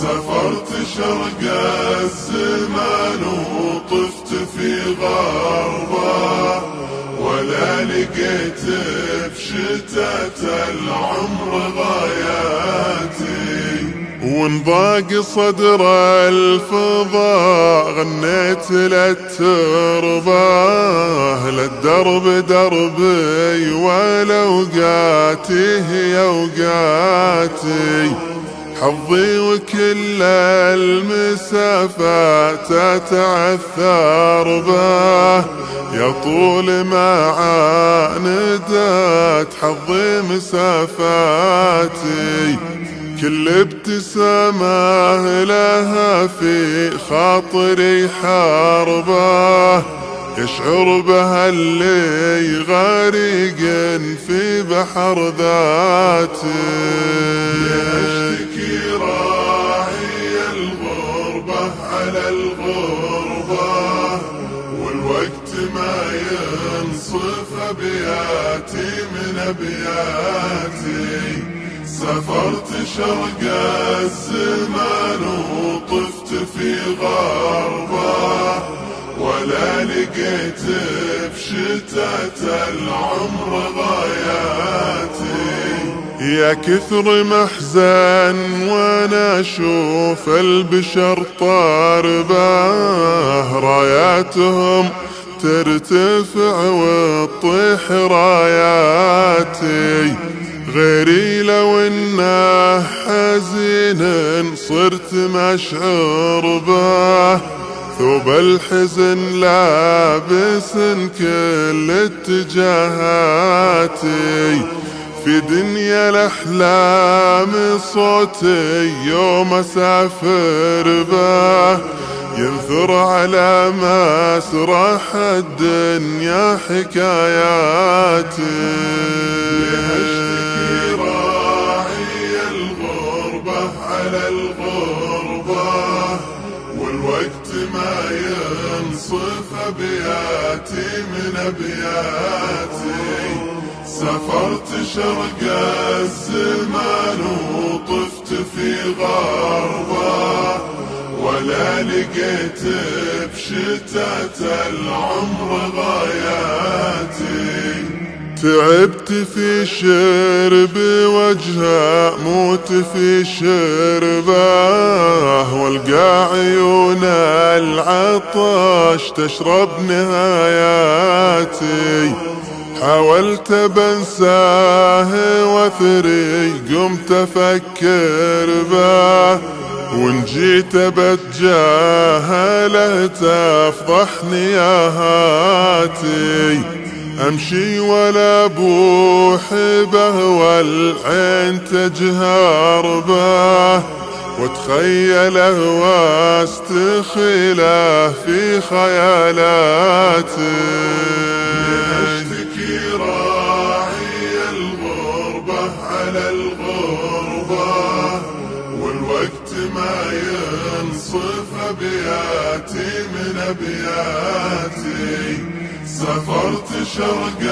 سافرت شرق الزمان وطفت في غربه، ولا لقيت بشتات العمر غاياتي. وانضاق صدر الفضاء غنيت للتربة، للدرب دربي ولوقاتي هي اوقاتي. حظي وكل المسافات اتعثر به، يا طول ما عاندت حظي مسافاتي. كل ابتسامة لها في خاطري حربه، يشعر بها اللي غريق في بحر ذاتي. يشتكي راعي الغربة على الغربة، والوقت ما ينصف أبياتي من أبياتي. سافرت شرق الزمان وطفت في غربه، ولا لقيت بشتات العمر غاياتي. يا كثر محزن وانا اشوف البشر طاربه، راياتهم ترتفع وتطيح راياتي. غيري لو انه حزين صرت مشعر به، ثوب الحزن لابس كل اتجاهاتي. في دنيا الاحلام صوتي يوم اسافر به، ينثر على مسرح الدنيا حكاياتي. يشتكي راعي الغربة على الغربة، والوقت ما ينصف أبياتي من أبياتي. سافرت شرق الزمان وطفت في غربه، ولا لقيت بشتات العمر غاياتي. تعبت في شرب وجهه موت في شربه، والقى عيون العطش تشرب نهاياتي. حاولت بنساه وثري قمت افكر به، وان جيت بتجاهله تفضحني يا هاتي. امشي ولا بوح به والعين تجهر به، واتخيله واستخيله في خيالاتي. يشتكي راعي الغربة على الغربة، والوقت ما ينصف أبياتي من أبياتي. سافرت شرق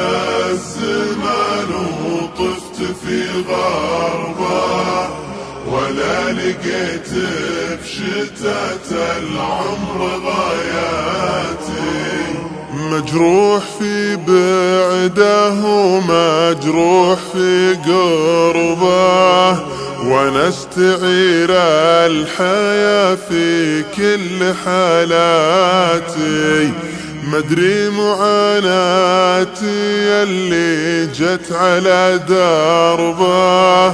الزمان وطفت في غربه، ولا لقيت بشتات العمر غاياتي. مجروح في بعده ومجروح في قربه، وانا استعير الحياة في كل حالاتي. مدري معاناتي اللي جت على دربه،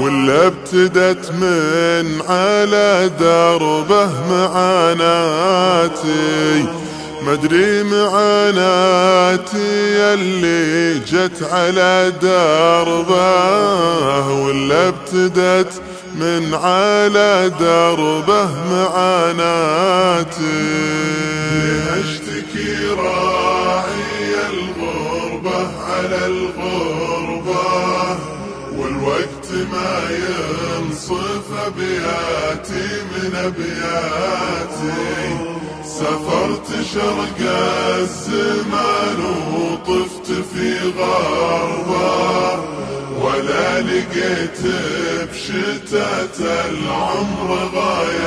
ولا ابتدت من على دربه معاناتي. مدري معاناتي اللي جت على دربه، ولا ابتدت من على دربه معاناتي. اشتكي راعي الغربة على الغربة، والوقت ما ينصف أبياتي من أبياتي. سافرت شرق الزمان وطفت في غربه، ولا لقيت بشتات العمر غاية